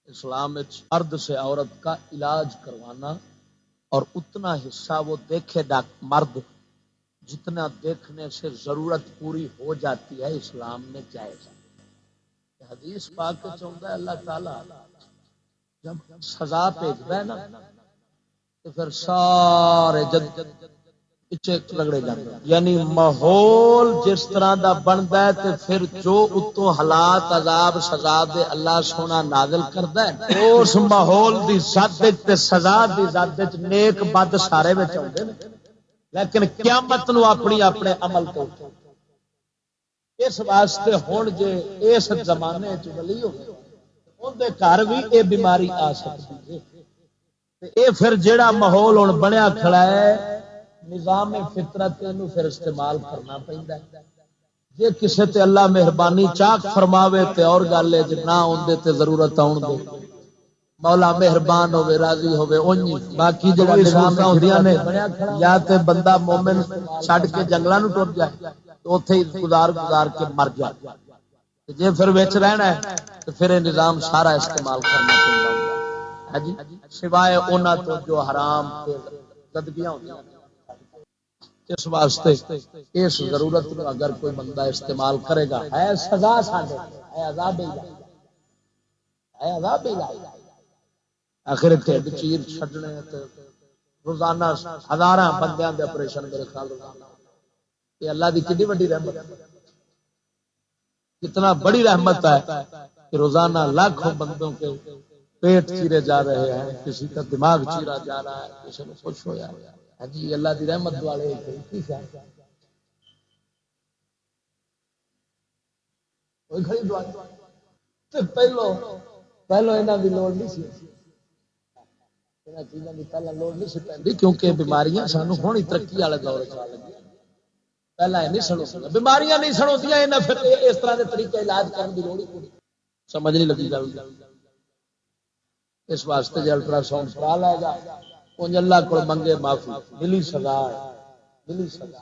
اسلام میں مرد سے عورت کا علاج کروانا اور اتنا حصہ وہ دیکھے مرد جتنا دیکھنے سے ضرورت پوری ہو جاتی ہے اسلام نے جائز ہے۔ حدیث پاک کے چاہتا ہے اللہ تعالی جب سزا بھیجتا ہے نا تو پھر سارے پیچھے رگڑے جاتے ہیں، یعنی ماحول جس طرح دا بنتا ہے تو پھر جو اتوں حالات عذاب سزا دے اللہ سونا نازل کرتا ہے اس ماحول دی ذات تے سزا دی ذات نیک بد سارے وچ آندے نے، لیکن قیامت نو اپنی اپنے عمل تو اس واسطے ہن جے اس زمانے چ ولی ہو اون دے گھر بھی اے بیماری آ سکتی ہے۔ اے پھر جیڑا ماحول ہن بنیا کھڑا ہے نظام فطرت نو پھر استعمال کرنا پیندا ہے۔ جے کسے تے اللہ مہربانی چاک فرماوے تے اور گل ہے جے نہ اوندے تے ضرورت آون دے مولا مہربان ہوے راضی ہوے اونجی، باقی جڑا نظام ہوندیاں نے یا تے بندہ مومن چھڈ کے جنگلاں نو ٹر جائے تو اوتھے ہی گزار کے مر جائے، جے پھر وچ رہنا ہے تو پھر یہ نظام سارا استعمال کرنا پیندا ہوندا ہے جی، سوائے انہاں تو جو حرام تے زدگیاں ہوندیاں۔ اس واسطے اس ضرورت کو اگر کوئی بندہ استعمال کرے گا ہے سزا ساڈے ہے عذاب الہی ہے عذاب الہی، آخر ٹھڈ چیر چھڈنے تے روزانہ ہزاراں بندیاں دے آپریشن میرے خیال روزانہ، یہ اللہ دی کتنی بڑی رحمت ہے، کتنا بڑی رحمت ہے کہ روزانہ لاکھوں بندوں کے پیٹ چیرے جا رہے ہیں، کسی کا دماغ چیرا جا رہا ہے، کسی کو کچھ ہو جا رہا ہے جی، اللہ دی رحمت والے پہلو انہاں دی لوڑ نہیں سی، انہاں چیزاں دی پہلا لوڑ نہیں سی پیندی کیونکہ بیماریاں سانو ہن ترقی والے دور چ آ لگی، پہلا نہیں سنو بیماریاں نہیں سنوندیاں انہاں پھر اس طرح دے طریقے علاج کرن دی لوڑ ہی کوئی سمجھ نہیں لگی گل، اس واسطے جو الٹرا ساؤنڈ کرا لے گا انج اللہ کو منگے معافی ملی سزا ملی سزا